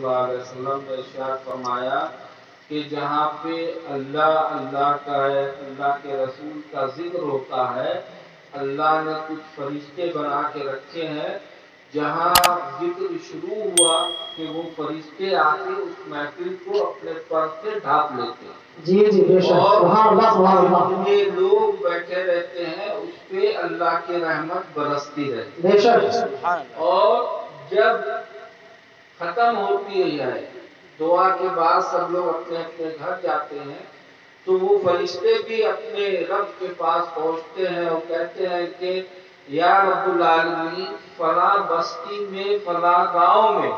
اللہ علیہ وسلم نے ارشاد فرمایا کہ جہاں پہ اللہ کا ہے، اللہ کے رسول کا ذکر ہوتا ہے، اللہ نے کچھ فرشتے بنا کے رکھے ہیں، جہاں ذکر شروع ہوا کہ وہ فرشتے آ کے اس محفل کو اپنے پر سے ڈھانپ لیتے ہیں۔ جی جی بے شک، سبحان اللہ سبحان اللہ۔ جتنے لوگ بیٹھے رہتے ہیں اس پہ اللہ کی رحمت برستی رہتی بے شک۔ اور جب ختم ہوتی ہے دعا کے بعد سب لوگ اپنے اپنے گھر جاتے ہیں تو وہ فرشتے بھی اپنے رب کے پاس پہنچتے ہیں اور کہتے ہیں کہ یا رب العالمین، فلاں بستی میں فلاں گاؤں میں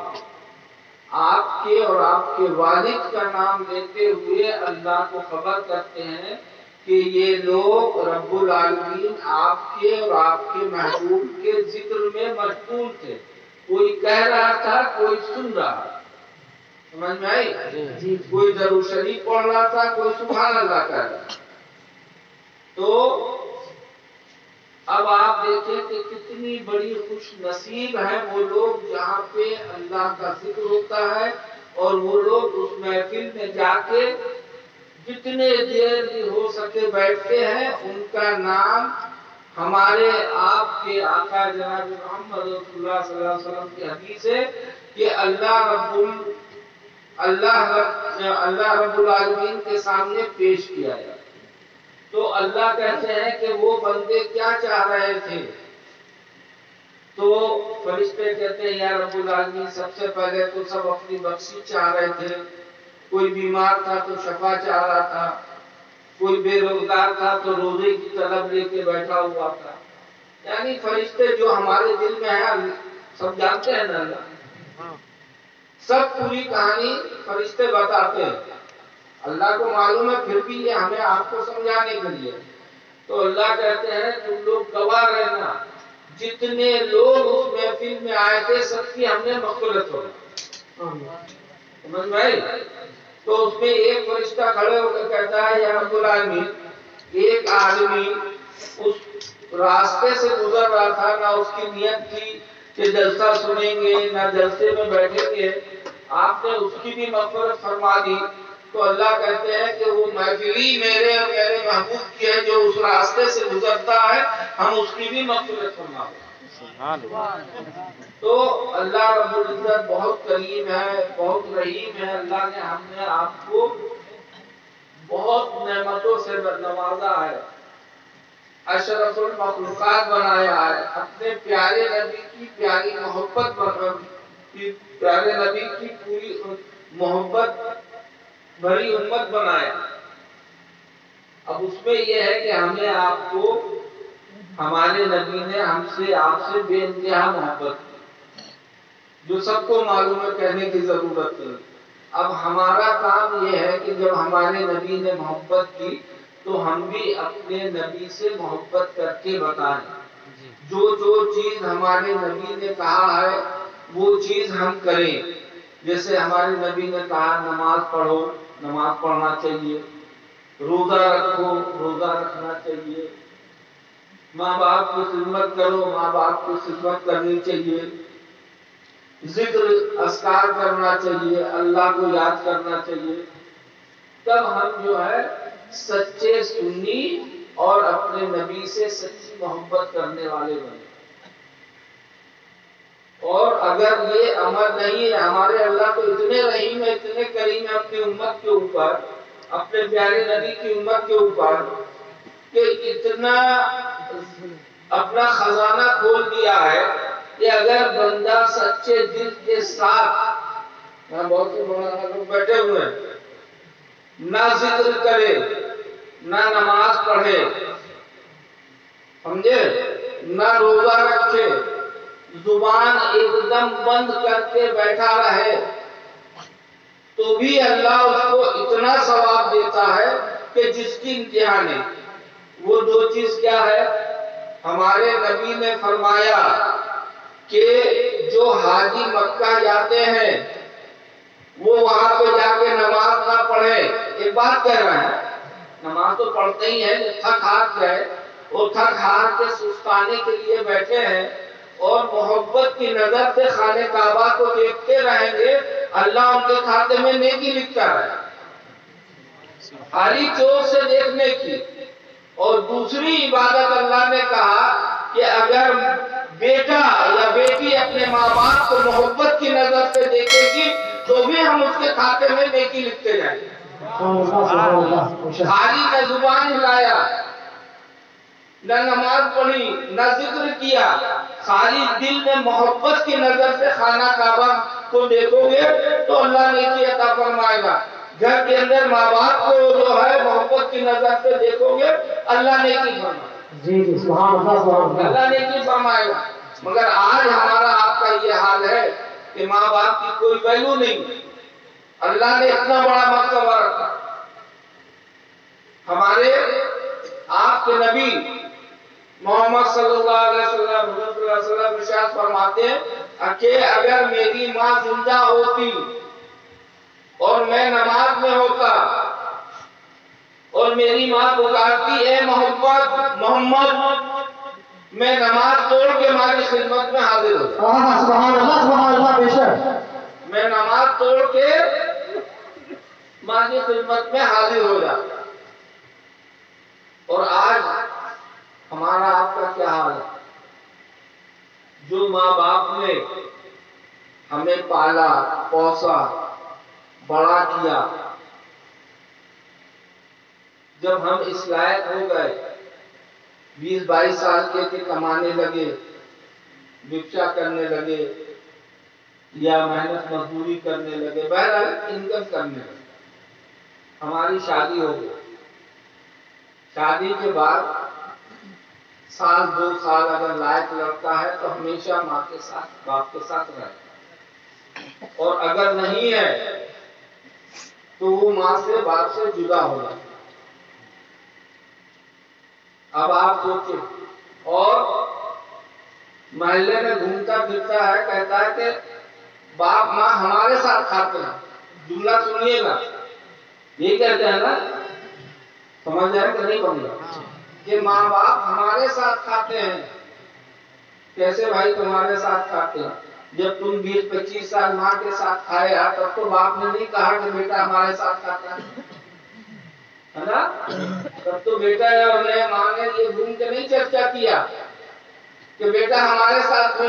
آپ کے اور آپ کے والد کا نام لیتے ہوئے اللہ کو خبر کرتے ہیں کہ یہ لوگ رب العالمین آپ کے اور آپ کے محبوب کے ذکر میں مشغول تھے، کوئی کہہ رہا تھا کوئی سن رہا، سمجھ میں آئی؟ کوئی درود شریف پڑھ رہا تھا کوئی سبحان اللہ کہہ رہا تھا۔ تو اب آپ دیکھیں کہ کتنی بڑی خوش نصیب ہے وہ لوگ جہاں پہ اللہ کا ذکر ہوتا ہے اور وہ لوگ اس محفل میں جا کے جتنے دیر بھی ہو سکے بیٹھتے ہیں، ان کا نام ہمارے آپ کے آقا جناب محمد رسول اللہ صلی اللہ علیہ وسلم کی حدیث ہے کہ اللہ رب العالمین کے سامنے پیش کیا جائے تو اللہ کہتے ہیں کہ وہ بندے کیا چاہ رہے تھے، تو فرشتے کہتے ہیں یا رب العالمین سب سے پہلے تو سب اپنی بخشش چاہ رہے تھے، کوئی بیمار تھا تو شفا چاہ رہا تھا، کوئی بے روزگار تھا تو روزے کی طلب لے کے بیٹھا ہوا تھا، یعنی فرشتے جو ہمارے دل میں ہیں سب جانتے ہیں نا، اللہ سب پوری کہانی فرشتے بتاتے ہیں، اللہ کو معلوم ہے پھر بھی یہ ہمیں آپ کو سمجھانے کے لیے، تو اللہ کہتے ہیں تم لوگ گواہ رہنا جتنے لوگ اس محفل میں آئے تھے سب کی ہم نے مغفرت ہو سمجھ میں، تو اس میں ایک فرشتہ کھڑے ہو کر کہتا ہے یا رب العالمین، ایک آدمی اس راستے سے گزر رہا تھا، نہ اس کی نیت تھی کہ جلسہ سنیں گے نہ جلسے میں بیٹھیں گے، آپ نے اس کی بھی مغفرت فرما دی، تو اللہ کہتے ہیں کہ وہ محفلی میرے اور میرے محبوب کی ہے، جو اس راستے سے گزرتا ہے ہم اس کی بھی مغفرت فرما دیں۔ تو اللہ رب العزت بہت کریم ہے، بہت رحیم ہے، اللہ نے ہم نے آپ کو بہت نعمتوں سے نوازا ہے، اشرف المخلوقات بنایا ہے، اپنے پیارے نبی کی پیاری محبت پیارے نبی کی پوری محبت بڑی امت بنایا۔ اب اس میں یہ ہے کہ ہمیں آپ کو ہمارے نبی نے ہم سے آپ سے بے انتہا محبت کی، جو سب کو معلوم ہے، کہنے کی ضرورت نہیں۔ اب ہمارا کام یہ ہے کہ جب ہمارے نبی نے محبت کی تو ہم بھی اپنے نبی سے محبت کر کے بتائیں، جو جو چیز ہمارے نبی نے کہا ہے وہ چیز ہم کریں، جیسے ہمارے نبی نے کہا نماز پڑھو، نماز پڑھنا چاہیے، روزہ رکھو، روزہ رکھنا چاہیے، ماں باپ کی خدمت کرو، ماں باپ کی خدمت کرنی چاہیے، ذکر اذکار کرنا چاہیے، اللہ کو یاد کرنا چاہیے، تب ہم جو ہے سچے سنی اور اپنے نبی سے سچی محبت کرنے والے بنے۔ اور اگر یہ عمل نہیں ہے، ہمارے اللہ تو اتنے رحیم ہے، اتنے کریم ہے اپنی امت کے اوپر، اپنے پیارے نبی کی امت کے اوپر، کہ اتنا اپنا خزانہ کھول دیا ہے کہ اگر بندہ سچے دل کے ساتھ، یہاں بہت سے مولانا لوگ بیٹھے ہوئے ہیں، نہ ذکر کرے نہ نماز پڑھے، سمجھے، نہ روزہ رکھے، زبان ایک دم بند کر کے بیٹھا رہے، تو بھی اللہ اس کو اتنا ثواب دیتا ہے کہ جس کی انتہا نہیں۔ وہ دو چیز کیا ہے؟ ہمارے نبی نے فرمایا کہ جو حاجی مکہ جاتے ہیں وہ وہاں پہ جا کے نماز نہ پڑھے، ایک بات کہہ رہا ہے، نماز تو پڑھتے ہی ہیں، تھک ہار گئے اور تھک ہار کے سستانے کے لیے بیٹھے ہیں اور محبت کی نظر سے خانہ کعبہ کو دیکھتے رہیں گے، اللہ ان کے کھاتے میں نیکی لکھتا ہے، خالی چوک سے دیکھنے کی۔ اور دوسری عبادت اللہ نے کہا کہ اگر بیٹا یا بیٹی اپنے ماں باپ کو محبت کی نظر سے دیکھے گی تو بھی ہم اس کے کھاتے میں نیکی لکھتے جائیں گے۔ خالی نہ زبان ہلایا، نہ نماز پڑھی، نہ ذکر کیا، خالی دل میں محبت کی نظر سے خانہ کعبہ کو دیکھو گے تو اللہ نیکی عطا فرمائے گا۔ گھر کے اندر ماں باپ کو جو ہے محبت کی نظر سے دیکھو گے اللہ نیکی فرمائے گا۔ جی جی سبحان اللہ سبحان اللہ۔ اللہ نیکی فرمائے گا۔ مگر آج ہمارا آپ کا یہ حال ہے کہ ماں باپ کی کوئی ویلیو نہیں۔ اللہ نے اتنا بڑا مرتبہ رکھا۔ ہمارے آپ کے نبی محمد صلی اللہ علیہ وسلم ارشاد فرماتے ہیں کہ اگر میری ماں زندہ ہوتی اور میں نماز میں ہوتا اور میری ماں پکارتی اے محمد، میں نماز توڑ کے ہماری خدمت میں حاضر ہوتا۔ سبحان اللہ بے شک۔ میں نماز توڑ کے ماں کی خدمت میں حاضر ہو جاتا۔ اور آج ہمارا آپ کا کیا حال ہے؟ جو ماں باپ نے ہمیں پالا پوسا بڑا کیا، جب ہم اس لائق ہو گئے 20-22 سال کے کمانے لگے، بھکشا کرنے لگے یا محنت مزدوری کرنے لگے، بہرحال انکم کرنے لگے، ہماری شادی ہو گئی۔ شادی کے بعد 1-2 سال اگر لائق لڑکا ہے تو ہمیشہ ماں کے ساتھ باپ کے ساتھ رہے، اور اگر نہیں ہے تو وہ ماں سے باپ سے جدا ہو جائے۔ اب آپ سوچیں، اور محلے میں گھومتا پھرتا ہے، کہتا ہے کہ باپ ماں ہمارے ساتھ کھاتے ہیں۔ جملہ سنیے گا، یہ کہتے ہیں نا، سمجھ جائے کہ نہیں بن گیا کہ ماں باپ ہمارے ساتھ کھاتے ہیں۔ کیسے بھائی تمہارے ساتھ کھاتے ہیں؟ جب تم 20-25 سال ماں کے ساتھ کھائے تب تو باپ نے نہیں کہا کہ بیٹا ہمارے ساتھ کھاتا ہے نا؟ تب تو بیٹا اور ماں نے یہ گھوم کے نہیں چرچا کیا کہ بیٹا ہمارے ساتھ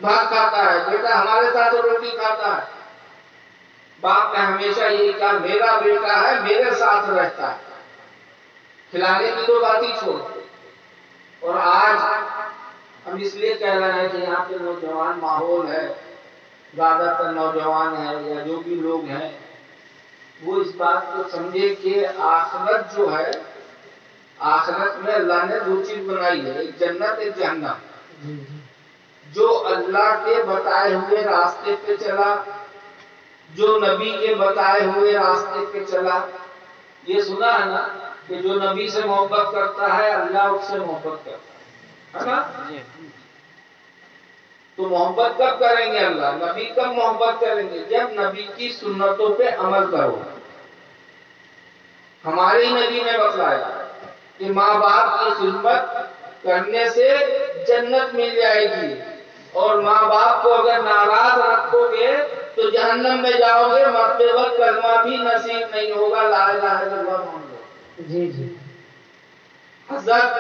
بھات کھاتا ہے، بیٹا ہمارے ساتھ روٹی کھاتا ہے۔ باپ نے ہمیشہ یہ کہا میرا بیٹا ہے، میرے ساتھ رہتا ہے، کھلانے کی تو بات ہی چھوڑ۔ اور آج ہم اس لیے کہہ رہے ہیں کہ یہاں پہ نوجوان ماحول ہے، زیادہ تر نوجوان ہیں یا جو بھی لوگ ہیں وہ اس بات کو سمجھے کہ آخرت جو ہے، آخرت میں اللہ نے 2 چیز بنائی ہے، ایک جنت ایک جہنم۔ جو اللہ کے بتائے ہوئے راستے پہ چلا، جو نبی کے بتائے ہوئے راستے پہ چلا، یہ سنا ہے نا کہ جو نبی سے محبت کرتا ہے اللہ اس سے محبت کرتا ہے نا؟ تو محبت کب کریں گے اللہ؟ نبی کب محبت کریں گے؟ جب نبی کی سنتوں پہ عمل کرو۔ ہمارے نبی نے بتلایا کہ ماں باپ کی خدمت کرنے سے جنت مل جائے گی، اور ماں باپ کو اگر ناراض رکھو گے تو جہنم میں جاؤ گے، مرتے وقت کلمہ بھی نصیب نہیں ہوگا، لا الہ الا اللہ محمد۔ جی جی۔ حضرت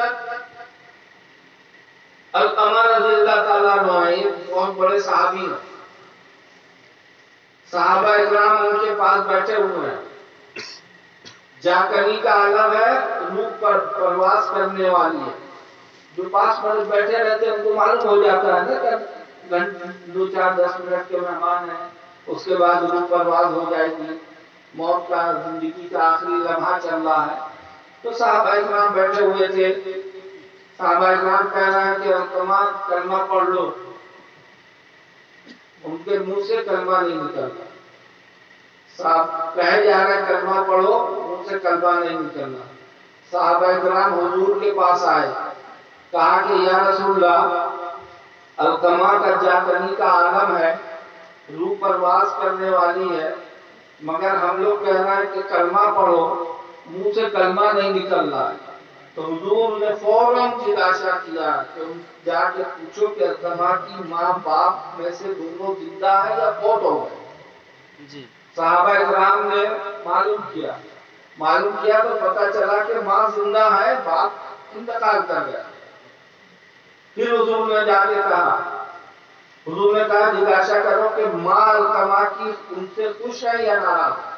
علقمہ رضی اللہ تعالیٰ عنہ بہت بڑے صحابی ہیں، صحابہ اکرام ان کے پاس بیٹھے ہوئے ہیں، جاکنی کا عالم ہے، روح پر پرواز کرنے والی ہے، جو پاس پر بیٹھے رہتے ہیں ان کو معلوم ہو جاتا ہے نا کہ 2-4-10 منٹ کے مہمان ہیں، اس کے بعد روح پرواز ہو جائے گی، موت کا زندگی کا آخری لمحہ چل رہا ہے۔ تو صحابہ اکرام بیٹھے ہوئے تھے، صحابہ اکرام کہہ رہے ہیں کہ علقمہ کلمہ پڑھ لو، ان کے منہ سے کلمہ نہیں نکلتا، صاحب کہے جا رہے کلمہ پڑھو، منہ سے کلمہ نہیں نکلنا۔ صحابہ اکرام حضور کے پاس آئے، کہا کہ یا رسول اللہ، علقمہ کا جاکنی کا عالم ہے، روح پرواز کرنے والی ہے، مگر ہم لوگ کہہ رہے ہیں کہ کلمہ پڑھو، منہ سے کلمہ نہیں نکل رہا ہے۔ تو حضور نے فوراً جلاسہ کیا کہ جا کے پوچھو کہ علقمہ کی ماں باپ میں سے دونوں زندہ ہے یا فوت ہو گئے۔ صحابہ اکرام نے معلوم کیا تو پتہ چلا کہ ماں زندہ ہے، باپ انتقال کر گیا۔ پھر حضور نے جا کے کہا، حضور نے کہا جگاشا کرو کہ ماں القمہ کی ان سے خوش ہے یا ناراض ہے؟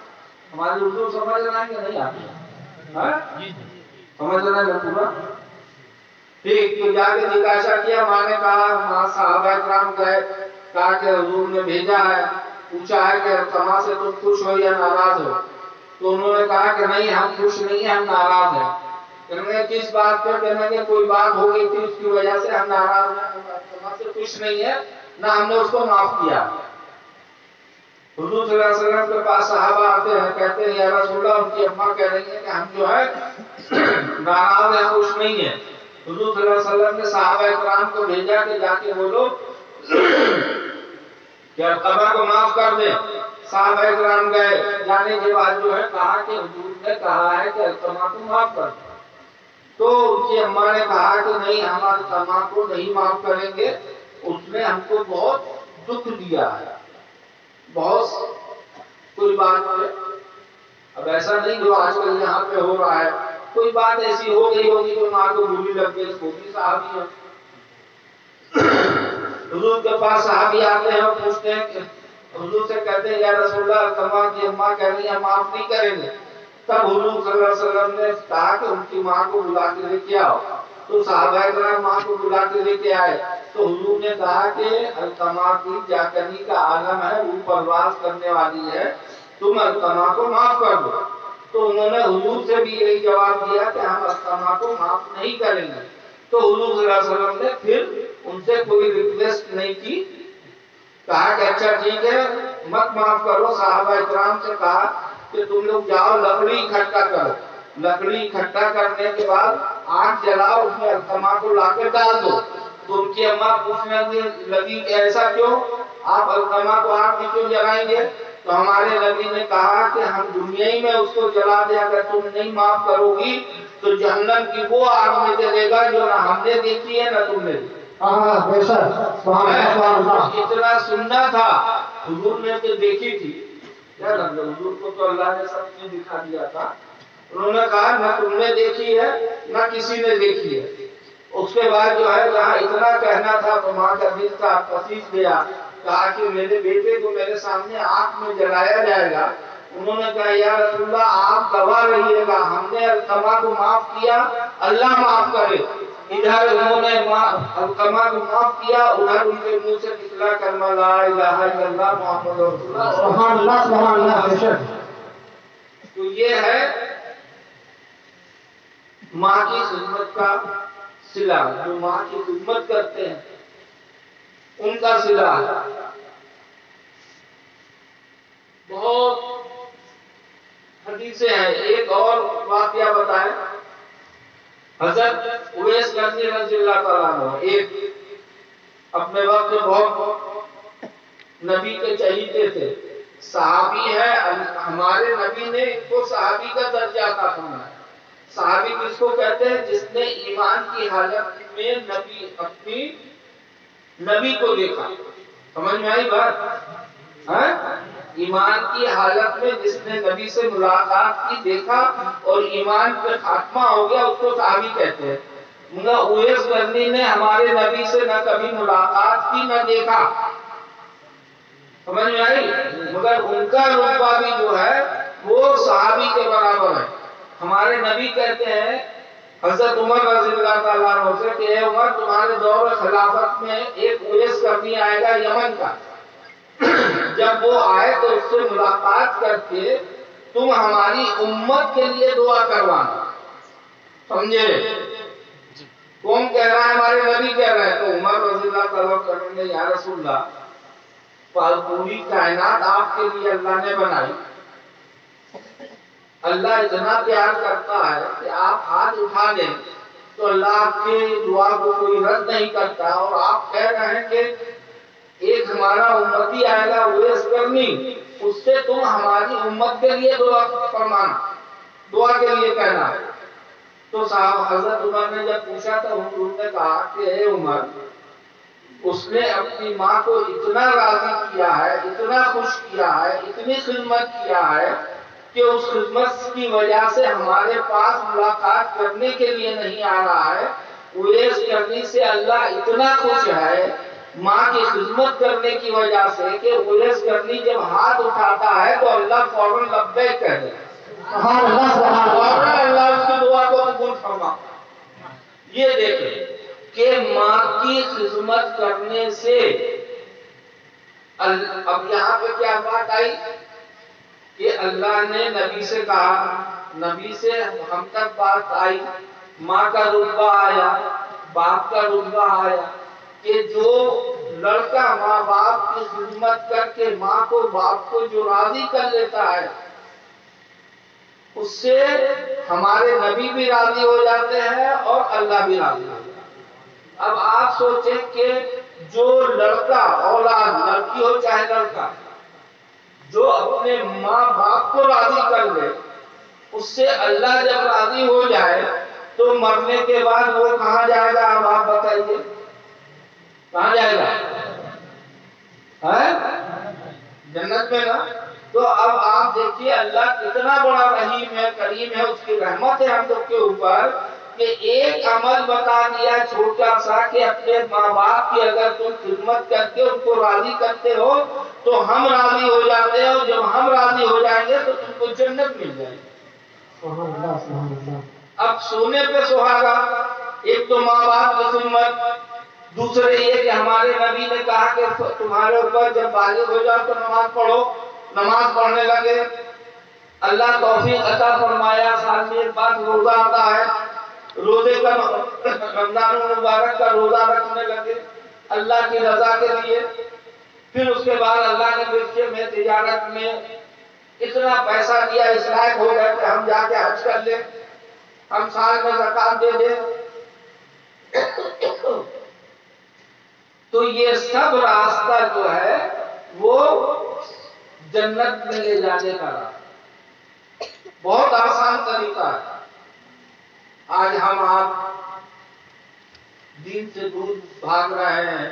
ہمارے حضور سمجھ رہے ہیں کہ نہیں آپ سمجھ رہے ہیں پورا؟ ٹھیک، تو جا کے جگاشا کیا، ماں نے کہا، ماں صحابہ اکرام گئے، کہا کہ حضور نے بھیجا ہے، پوچھا ہے کہ القمہ سے تم خوش ہو یا ناراض ہو؟ تو انہوں نے کہا کہ نہیں، ہم خوش نہیں ہیں، ہم ناراض ہیں۔ کہنے گے کس بات پر؟ کہنے گے کوئی بات ہو گئی تھی، اس کی وجہ سے ہم ناراض ہیں، ہم القمہ سے خوش نہیں ہیں، نہ ہم نے اس کو معاف کیا۔ حضور صلی اللہ علیہ وسلم کے پاس صحابہ آتے ہیں، کہتے ہیں یا رسول اللہ، ان کی اماں کہہ رہی ہیں کہ ہم جو ہے ناراض ہیں، خوش نہیں ہیں۔ حضور صلی اللہ علیہ وسلم نے صحابہ اکرام کو بھیجا کہ جا کے بولو کہ القمہ کو معاف کر دیں۔ صحابہ اکرام گئے، جانے کے بعد جو ہے کہا کہ حضور نے کہا ہے کہ القمہ کو معاف کر دیں۔ تو ان کی اماں نے کہا کہ نہیں، ہم القمہ کو نہیں معاف کریں گے، اس نے ہم کو بہت دکھ دیا ہے، بہت کوئی بات ہے۔ اب ایسا نہیں جو آج کل یہاں پہ ہو رہا ہے، کوئی بات ایسی ہو گئی ہوگی تو ماں کو بری لگ گئی، وہ بھی صحابی ہے۔ حضور کے پاس صحابی آتے ہیں اور پوچھتے ہیں کہ حضور سے کہتے ہیں یا رسول اللہ، القمہ کی اماں کہہ رہی ہیں معاف نہیں کریں گے۔ تب حضور صلی اللہ علیہ وسلم نے کہا کہ ان کی ماں کو بلا کے لے کے آؤ۔ تو صحابہ اکرام ماں کو بلا کے لے کے آئے تو حضور نے کہا کہ القمہ کی جاکنی کا عالم ہے، وہ پرواز کرنے والی ہے، تم القمہ کو معاف کر دو۔ تو انہوں نے حضور سے بھی یہی جواب دیا کہ ہم القمہ کو معاف نہیں کریں گے۔ تو حضور صلی اللہ علیہ وسلم نے پھر ان سے کوئی ریکویسٹ نہیں کی، کہا کہ اچھا ٹھیک ہے مت معاف کرو۔ صحابہ اکرام سے کہا کہ تم لوگ جاؤ لکڑی اکٹھا کرو، لکڑی اکٹھا کرنے کے بعد آگ جلاؤ، اس میں القمہ کو لا کے ڈال دو۔ تو ان کی اماں پوچھنے لگی کہ ایسا کیوں، آپ القمہ کو آگ میں کیوں جلائیں گے؟ تو ہمارے نبی نے کہا کہ ہم دنیا ہی میں اس کو جلا دیں، اگر تم نہیں معاف کرو گی تو جہنم کی وہ آگ میں جلے گا جو نہ ہم نے دیکھی ہے نہ تم نے دیکھی۔ بے شک، سبحان اللہ، سبحان اللہ۔ اتنا سننا تھا، حضور نے تو دیکھی تھی، کیا لگتا حضور کو تو اللہ نے سب چیز دکھا دیا تھا۔ انہوں نے کہا نہ تم نے دیکھی ہے نہ کسی نے دیکھی ہے۔ اس کے بعد جو ہے جہاں اتنا کہنا تھا تو ماں کا دل کا پسیج گیا، کہا کہ میرے بیٹے کو میرے سامنے آگ میں جلایا جائے گا۔ انہوں نے کہا یا رسول اللہ آپ گواہ رہیے گا، ہم نے القمہ کو معاف کیا، اللہ معاف کرے۔ ادھر انہوں نے القمہ کو معاف کیا، ادھر ان کے منہ سے نکلا کلمہ لا الہ الا اللہ محمد رسول اللہ۔ سبحان اللہ، سبحان اللہ، بے شک۔ تو یہ ہے ماں کی خدمت کا صلہ، جو ماں کی خدمت کرتے ہیں ان کا صلہ۔ بہت حدیثیں ہیں، ایک اور واقعہ بتائیں۔ حضرت اویس کرنی رضی اللہ تعالیٰ عنہ ایک اپنے وقت بہت نبی کے چہیتے تھے، صحابی ہے، ہمارے نبی نے ان کو صحابی کا درجہ عطا فرمایا۔ صحابی کس کو کہتے ہیں؟ جس نے ایمان کی حالت میں اپنی نبی کو دیکھا۔ سمجھ میں آئی بات؟ ایمان کی حالت میں جس نے نبی سے ملاقات کی، دیکھا اور ایمان پہ خاتمہ ہو گیا، اس کو صحابی کہتے ہیں۔ مگر اویس کرنی نے ہمارے نبی سے نہ کبھی ملاقات کی نہ دیکھا، سمجھ میں آئی، مگر ان کا رتبہ بھی جو ہے وہ صحابی کے برابر ہے۔ ہمارے نبی کہتے ہیں حضرت عمر رضی اللہ تعالیٰ عنہ سے کہ اے عمر، تمہارے دور خلافت میں ایک اویس کرنی آئے گا یمن کا، جب وہ آئے تو اس سے ملاقات کر کے تم ہماری امت کے لیے دعا کروانا۔ سمجھے؟ کون کہہ رہا ہے؟ ہمارے نبی کہہ رہے ہیں۔ تو عمر رضی اللہ تعالیٰ عنہ نے یا رسول اللہ، پوری کائنات آپ کے لیے اللہ نے بنائی، اللہ اتنا پیار کرتا ہے کہ آپ ہاتھ اٹھا لیں تو اللہ آپ کے دعا کو کوئی رد نہیں کرتا، اور آپ کہہ رہے ہیں کہ ایک ہمارا امتی آئے گا اویس کرنی، اس سے تم ہماری امت کے لیے دعا فرمانا، دعا کے لیے کہنا۔ تو صاحب حضرت عمر نے جب پوچھا تو حضور نے کہا کہ اے عمر، اس نے اپنی ماں کو اتنا راضی کیا ہے، اتنا خوش کیا ہے، اتنی خدمت کیا ہے کہ اس خدمت کی وجہ سے ہمارے پاس ملاقات کرنے کے لیے نہیں آ رہا ہے۔ اویس کرنی سے اللہ اتنا خوش ہے ماں کی خدمت کرنے کی وجہ سے کہ اویس کرنی جب ہاتھ اٹھاتا ہے تو اللہ فوراً لبیک کہہ دیتا ہے، فوراً اللہ اس کی دعا کو قبول فرما۔ یہ دیکھیں کہ ماں کی خدمت کرنے سے اب یہاں پہ کیا بات آئی کہ اللہ نے نبی سے کہا، نبی سے ہم تک بات آئی، ماں کا رتبہ آیا، باپ کا رتبہ آیا کہ جو لڑکا ماں باپ کی خدمت کر کے ماں کو باپ کو جو راضی کر لیتا ہے اس سے ہمارے نبی بھی راضی ہو جاتے ہیں اور اللہ بھی راضی ہو جاتا ہے۔ اب آپ سوچیں کہ جو لڑکا اولاد، لڑکی ہو چاہے لڑکا، جو اپنے ماں باپ کو راضی کر لے اس سے اللہ جب راضی ہو جائے تو مرنے کے بعد وہ کہاں جائے گا؟ اب آپ بتائیے کہاں جائے گا؟ جنت میں نا۔ تو اب آپ دیکھیے اللہ کتنا بڑا رحیم ہے، کریم ہے، اس کی رحمت ہے ہم لوگ کے اوپر کہ ایک عمل بتا دیا چھوٹا سا کہ اپنے ماں باپ کی اگر تم خدمت کر کے ان کو راضی کرتے ہو تو ہم راضی ہو جاتے ہیں، اور جب ہم راضی ہو جائیں گے تو تم کو جنت مل جائے گی۔ اب سونے پہ سہاگا، ایک تو ماں باپ کی خدمت، دوسرے یہ کہ ہمارے نبی نے کہا کہ تمہارے اوپر جب بالغ ہو جاؤ تو نماز پڑھو، نماز پڑھنے لگے، اللہ توفیق عطا فرمایا، سال میں ایک بار روزہ آتا ہے، روزے کا رمضان المبارک کا روزہ رکھنے لگے اللہ کی رضا کے لیے۔ پھر اس کے بعد اللہ نے دیکھیے میں تجارت میں اتنا پیسہ دیا، اس لائق ہو گئے کہ ہم جا کے حج کر لیں، ہم سال میں زکات دے دیں۔ تو یہ سب راستہ جو ہے وہ جنت میں لے جانے کا راستہ، بہت آسان طریقہ ہے۔ آج ہم آپ دین سے دور بھاگ رہے ہیں،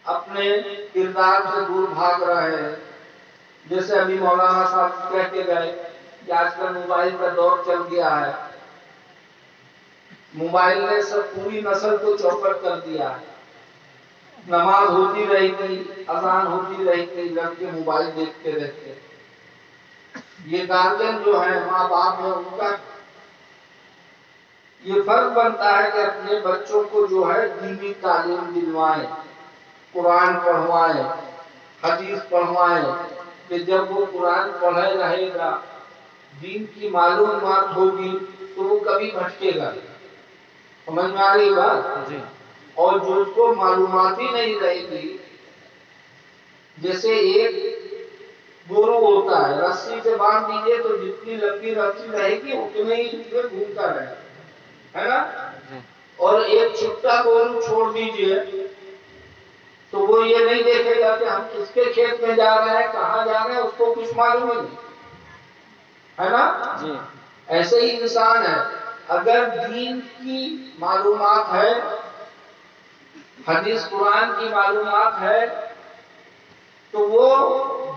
اپنے کردار سے دور بھاگ رہے ہیں، جیسے ابھی مولانا صاحب کہہ کے گئے کہ آج کل موبائل کا دور چل گیا ہے، موبائل نے سب پوری نسل کو چوپٹ کر دیا ہے۔ نماز ہوتی رہی گئی، اذان ہوتی رہی گئی، لڑکے موبائل دیکھتے رہتے۔ یہ گارجن جو ہے ماں باپ ہے ان کا یہ فرض بنتا ہے کہ اپنے بچوں کو جو ہے دینی تعلیم دلوائیں، قرآن پڑھوائیں، حدیث پڑھوائیں، کہ جب وہ قرآن پڑھے رہے گا، دین کی معلومات ہوگی تو وہ کبھی بھٹکے گا۔ سمجھ میں آ رہی بات؟ اور جو اس کو معلومات ہی نہیں رہے گی، جیسے ایک گورو ہوتا ہے، رسی سے باندھ دیجیے تو جتنی لمبی رسی رہے گی اتنے ہی گھومتا رہے گا، ہے نا؟ اور ایک چھوٹا گورو چھوڑ دیجیے تو وہ یہ نہیں دیکھے گا کہ ہم کس کے کھیت میں جا رہے ہیں، کہاں جا رہے ہیں، اس کو کچھ معلوم نہیں، ہے نا؟ ایسے ہی انسان ہے، اگر دین کی معلومات ہے، حدیث قرآن کی معلومات ہے تو وہ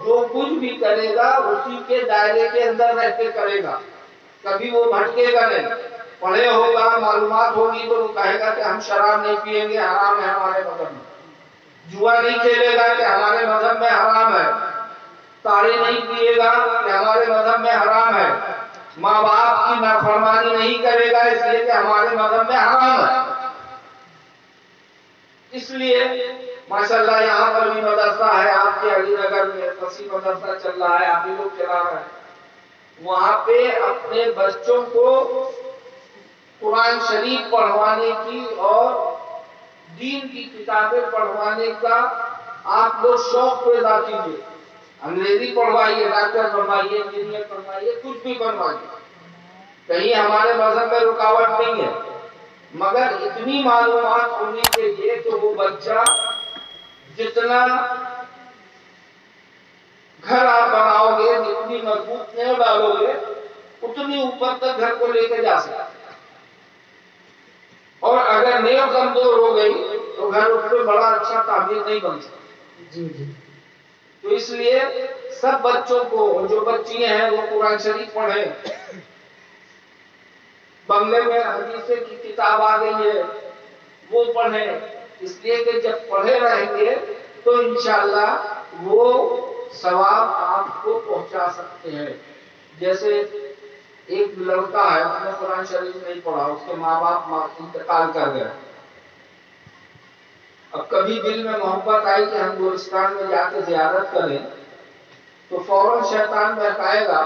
جو کچھ بھی کرے گا اسی کے دائرے کے اندر رہ کے کرے گا، کبھی وہ بھٹکے گا نہیں۔ پڑھے ہوگا، معلومات ہوگی تو وہ کہے گا کہ ہم شراب نہیں پیئیں گے، حرام ہے ہمارے مذہب میں، جوا نہیں کھیلے گا کہ ہمارے مذہب میں حرام ہے، تاڑی نہیں پیے گا کہ ہمارے مذہب میں حرام ہے، ماں باپ کی نافرمانی نہیں کرے گا اس لیے کہ ہمارے مذہب میں حرام ہے۔ اس لیے ماشاءاللہ یہاں پر بھی مدرسہ ہے، آپ کے علی نگر میں فصیح مدرسہ چل رہا ہے، آپ ہی لوگ چلا رہے ہیں، وہاں پہ اپنے بچوں کو قرآن شریف پڑھوانے کی اور دین کی کتابیں پڑھوانے کا آپ لوگ شوق پیدا کیجیے، انگریزی پڑھوائیے، ڈاکٹر بنوائیے، انجینئر بنوائیے، کچھ بھی بنوائیے، کہیں ہمارے مذہب میں رکاوٹ نہیں ہے، مگر اتنی معلومات ہونی چاہیے کہ وہ بچہ جتنا گھر آپ بناؤ گے، جتنی مضبوط نیو ڈالو گے اتنی اوپر تک گھر کو لے کے جا سکتے، اور اگر نیو کمزور ہو گئی تو گھر اس پہ بڑا اچھا تعمیر نہیں بن سکتا. جی جی. تو اس لیے سب بچوں کو، جو بچیاں ہیں وہ قرآن شریف پڑھیں. بنگلے میں حدیث کی کتاب آ گئی ہے وہ پڑھیں، اس لیے کہ جب پڑھے رہیں گے تو انشاءاللہ وہ ثواب آپ کو پہنچا سکتے ہیں. جیسے ایک لڑکا ہے، اس نے قرآن شریف نہیں پڑھا، اس کے ماں باپ انتقال کر گئے. اب کبھی دل میں محبت آئی کہ ہم گورستان میں جا کے زیارت کریں تو فوراً شیطان بہکائے گا،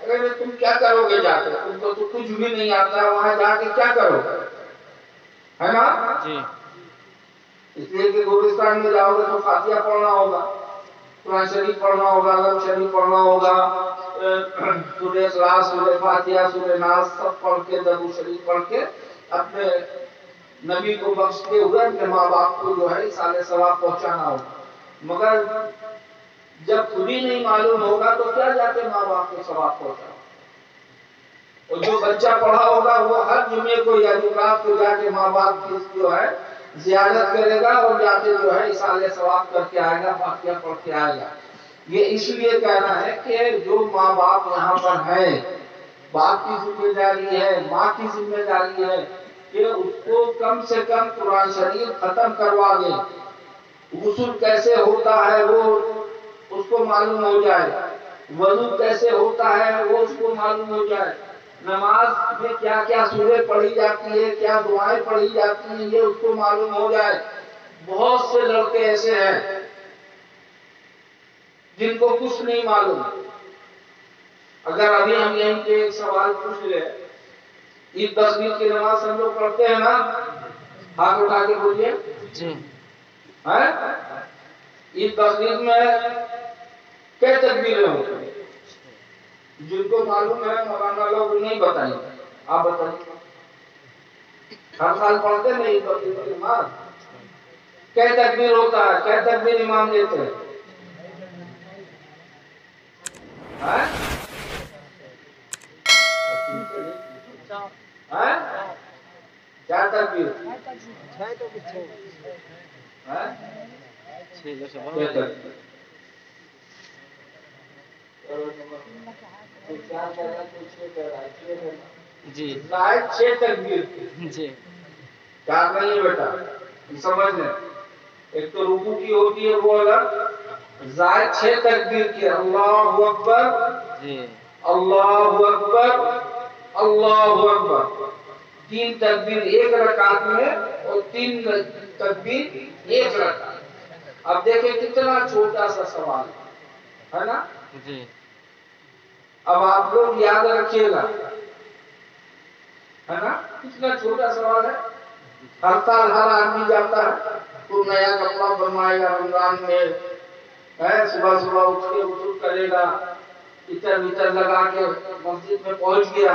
ارے تم کیا کرو گے جا کے، تم کو تو کچھ بھی نہیں آتا، وہاں جا کے کیا کرو گے، ہے نا؟ جی. اس لیے کہ گورستان میں جاؤ گے تو فاتحہ پڑھنا ہوگا، قرآن شریف پڑھنا ہوگا، غم شریف پڑھنا ہوگا، سورہ اخلاص، سورہ فاتحہ، سورہ ناس سب پڑھ کے، درود شریف پڑھ کے اپنے نبی کو بخشتے ہوئے اپنے ماں باپ کو جو ہے اصالِ ثواب پہنچانا ہوگا. مگر جب خود ہی نہیں معلوم ہوگا تو کیا جا کے ماں باپ کو ثواب پہنچاؤ. اور جو بچہ پڑھا ہوگا وہ ہر جمعے کو یا جمعرات کو جا کے ماں باپ کی جو ہے زیارت کرے گا اور جا کے جو ہے اصالِ ثواب کر کے آئے گا، فاتحہ پڑھ کے آئے گا. یہ اس لیے کہنا ہے کہ جو ماں باپ یہاں پر ہیں، باپ کی ذمہ داری ہے، ماں کی ذمہ داری ہے کہ اس کو کم سے کم قرآن شریف ختم کروا دیں. غسل کیسے ہوتا ہے وہ اس کو معلوم ہو جائے، وضو کیسے ہوتا ہے وہ اس کو معلوم ہو جائے، نماز میں کیا کیا سوریں پڑھی جاتی ہے، کیا دعائیں پڑھی جاتی ہیں، یہ اس کو معلوم ہو جائے. بہت سے لڑکے ایسے ہیں جن کو کچھ نہیں معلوم. اگر ابھی ہم یہیں پہ ایک سوال پوچھ لیں، عید تسبیح کی نماز ہم لوگ پڑھتے ہیں نا؟ ہاتھ اٹھا کے بولیے. جی. عید تسبیح میں کئی تکبیریں ہوتی ہیں؟ جن کو معلوم ہے مولانا لوگ نہیں بتائیں، آپ بتائیں. ہر سال پڑھتے نہیں عید تسبیح کی نماز؟ کئی تکبیر ہوتا ہے، کئی تکبیر امام دیتے ہیں؟ کیا تکبیر؟ جی. زائد 6 تکبیر. جی. کیا نہیں ہے بیٹا، سمجھ لیں. ایک تو رکوع کی ہوتی ہے وہ الگ، زائد 6 تکبیر کی. اللہ اکبر، جی. اللہ اکبر، اللہ اکبر. 3 تکبیر ایک رکعت میں اور 3 تکبیر ایک رکعت. اب دیکھیں کتنا چھوٹا سا سوال ہے نا؟ جی. اب آپ لوگ یاد رکھیے گا، ہے نا؟ کتنا چھوٹا سوال ہے. ہر سال ہر آدمی جاتا ہے تو نیا کپڑا بنوائے گا رمضان میں، صبح صبح اٹھ کے وضو کرے گا، عطر وطر لگا کے مسجد میں پہنچ گیا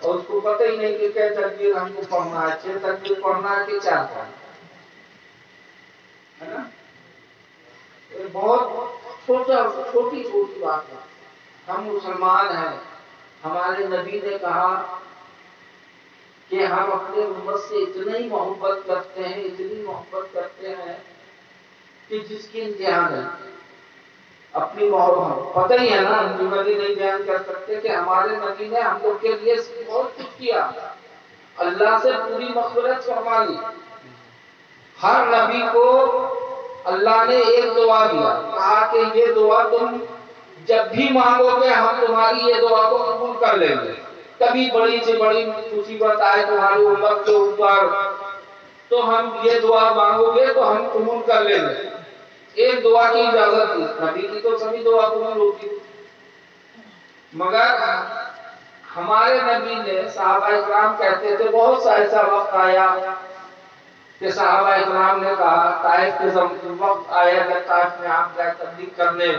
اور اس کو پتہ ہی نہیں کہ کیا تکبیر ہم کو پڑھنا ہے، 6 تکبیر پڑھنا ہے کہ 4 پڑھنا ہے نا؟ یہ بہت چھوٹی بات ہے. ہم مسلمان ہیں، ہمارے نبی نے کہا کہ ہم اپنے امت سے اتنی محبت کرتے ہیں، اتنی محبت کرتے ہیں کہ جس کی انتہا نہیں. اپنی محبت پتہ ہی ہے نا، ہم جملے نہیں بیان کر سکتے کہ ہمارے نبی نے ہم لوگ کے لیے بہت کچھ کیا. اللہ سے پوری مغفرت فرما لی. ہر نبی کو اللہ نے ایک دعا دیا، کہا کہ یہ دعا تم جب بھی مانگو گے ہم تمہاری یہ دعا کو قبول کر لیں گے. کبھی بڑی سے بڑی مصیبت آئے تمہاری امت کے اوپر تو ہم یہ دعا مانگو گے تو ہم قبول کر لیں گے. ایک دعا کی اجازت تھی، نبی کی تو سبھی دعا قبول ہوتی، مگر ہمارے نبی نے، صحابہ اکرام کہتے تھے بہت سا ایسا وقت آیا کہ صحابہ اکرام نے کہا، طائف کے وقت آیا کہ طائف میں آپ گئے تبلیغ کرنے،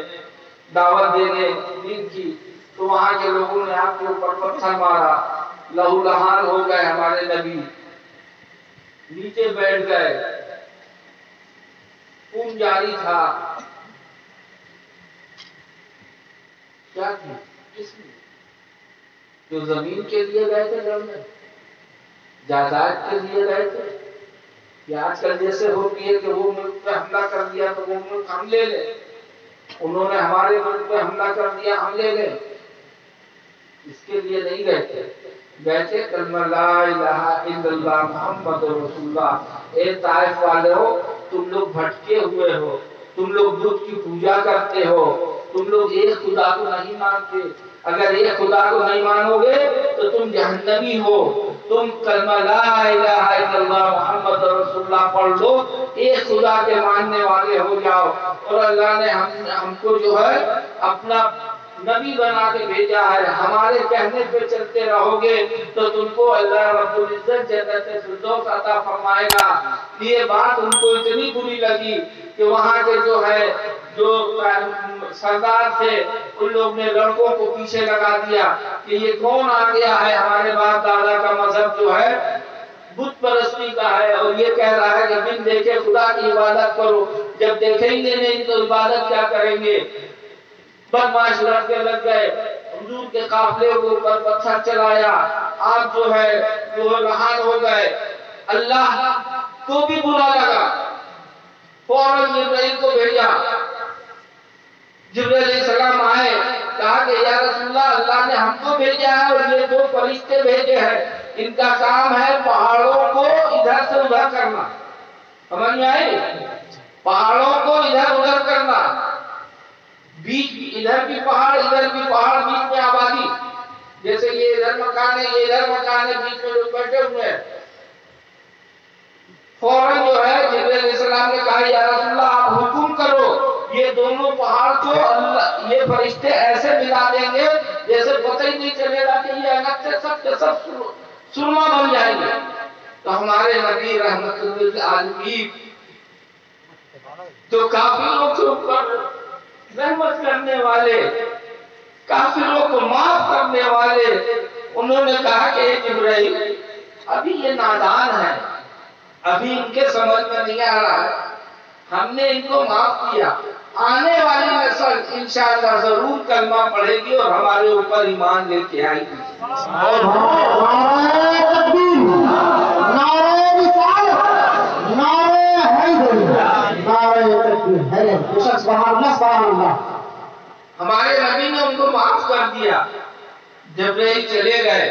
دعوت دینے دین کی، تو وہاں کے لوگوں نے آپ کے اوپر پتھر مارا، لہو لہان ہو گئے. ہمارے نبی نیچے بیٹھ گئے، خون جاری تھا. کیا تھی؟ کس لیے؟ جو زمین کے لیے گئے تھے لڑنے، جائیداد کے لیے گئے تھے، کہ آج کل جیسے ہوتی ہے کہ وہ ملک پہ حملہ کر دیا تو وہ ملک ہم لے لیں، انہوں نے ہمارے ملک پہ حملہ کر دیا ہم لے لیں، اس کے لیے نہیں گئے تھے، گئے تھے کلمہ لا الہ الا اللہ محمد رسول اللہ۔ اے طائف والے ہو، تم لوگ بھٹکے ہوئے ہو، تم لوگ بت کی پوجا کرتے ہو، تم لوگ ایک خدا کو نہیں مانتے، اگر ایک خدا کو نہیں مانو گے تو تم جہنمی ہو، تم کلمہ لا الہ الا اللہ محمد رسول اللہ پڑھ لو، ایک خدا کے ماننے والے ہو جاؤ۔ اور اللہ نے ہم کو جو ہے اپنا نبی بنا کے بھیجا ہے، ہمارے کہنے پہ چلتے رہو گے تو تم کو اللہ رب العزت جنت فردوس عطا فرمائے گا۔ یہ بات ان کو اتنی بری لگی کہ وہاں کے جو سردار تھے ان لوگ نے لڑکوں کو پیچھے لگا دیا کہ یہ کون آ گیا ہے، ہمارے باپ دادا کا مذہب جو ہے بت پرستی کا ہے، اور یہ کہہ رہا ہے کہ بن دیکھے خدا کی عبادت کرو، جب دیکھیں گے نہیں تو عبادت کیا کریں گے۔ بدمعاش لڑکے لگ گئے، حضور کے قافلے کے اوپر پتھر چلایا، آپ جو ہے لہان ہو گئے۔ اللہ کو بھی برا لگا، فوراً جبرائیل کو بھیجا، جبرائیل علیہ السلام آئے، کہا کہ یا رسول اللہ، اللہ نے ہم کو بھیجا ہے اور یہ دو فرشتے بھیجے ہیں، ان کا کام ہے پہاڑوں کو ادھر سے ادھر کرنا۔ سمجھ میں آئی؟ پہاڑوں کو ادھر ادھر کرنا، بیچ ادھر بھی پہاڑ ادھر بھی پہاڑ، بیچ میں آبادی، جیسے یہ ادھر مکان ہے یہ ادھر مکان ہے، بیچ میں لوگ بیٹھے ہوئے ہیں۔ فوراً جو ہے جبرائیل علیہ السلام نے کہا یا رسول اللہ آپ حکم کرو، یہ دونوں پہاڑ کو اللہ یہ فرشتے ایسے ملا دیں گے جیسے پتہ ہی نہیں چلے گا کہ یہ الگ سے سب کے سب سرما بن جائیں گے۔ تو ہمارے نبی رحمت للعالمین تو کافروں کے اوپر رحمت کرنے والے، کافروں کو معاف کرنے والے، انہوں نے کہا کہ جبرائیل ابھی یہ نادان ہے، ابھی ان کے سمجھ میں نہیں آ رہا ہے، ہم نے ان کو معاف کیا، آنے والی نسل انشاءاللہ ضرور کلمہ پڑھے گی اور ہمارے اوپر ایمان لے کے آئے گی۔ ہمارے نبی نے ان کو معاف کر دیا، جبرائیل چلے گئے،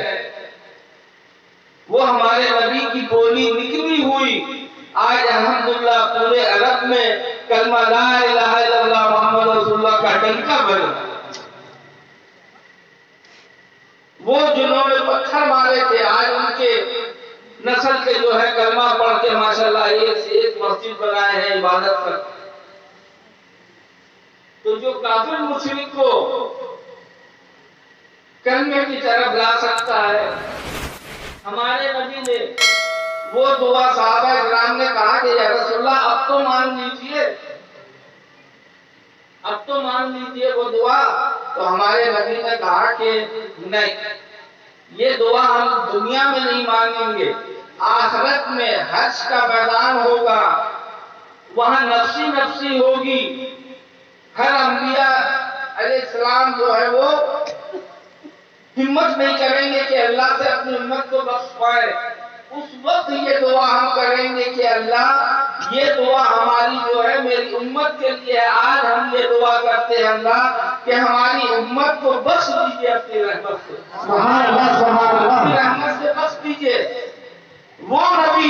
وہ ہمارے نبی کی بولی نکلی ہوئی آج الحمدللہ پورے عرب میں کلمہ لا الہ الا اللہ محمد رسول اللہ کا ڈنکا بنا۔ وہ جنہوں نے پتھر مارے تھے آج ان کے نسل کے جو ہے کلمہ پڑھ کے ماشاءاللہ ایک سے ایک مسجد بنائے ہیں، عبادت کرتے۔ تو جو کافر مشرک کو کلمے کی طرف لا سکتا ہے، ہمارے نبی نے وہ دعا صحابہ کرام نے کہا کہ یا رسول اللہ اب تو مان لیجئے، اب تو مان لیجئے وہ دعا، تو ہمارے نبی نے کہا کہ نہیں، یہ دعا ہم دنیا میں نہیں مانگیں گے، آخرت میں حشر کا میدان ہوگا، وہاں نفسی نفسی ہوگی، ہر انبیاء علیہ السلام جو ہے وہ ہمت نہیں کریں گے کہ اللہ سے اپنی امت کو بخش پائے، اس وقت یہ دعا ہم کریں گے کہ اللہ یہ دعا ہماری جو ہے میری امت کے لیے ہے، آج ہم یہ دعا کرتے ہیں اللہ کہ ہماری امت کو بخش دیجئے اپنی رحمت سے، اپنی رحمت سے بخش دیجئے۔ وہ نبی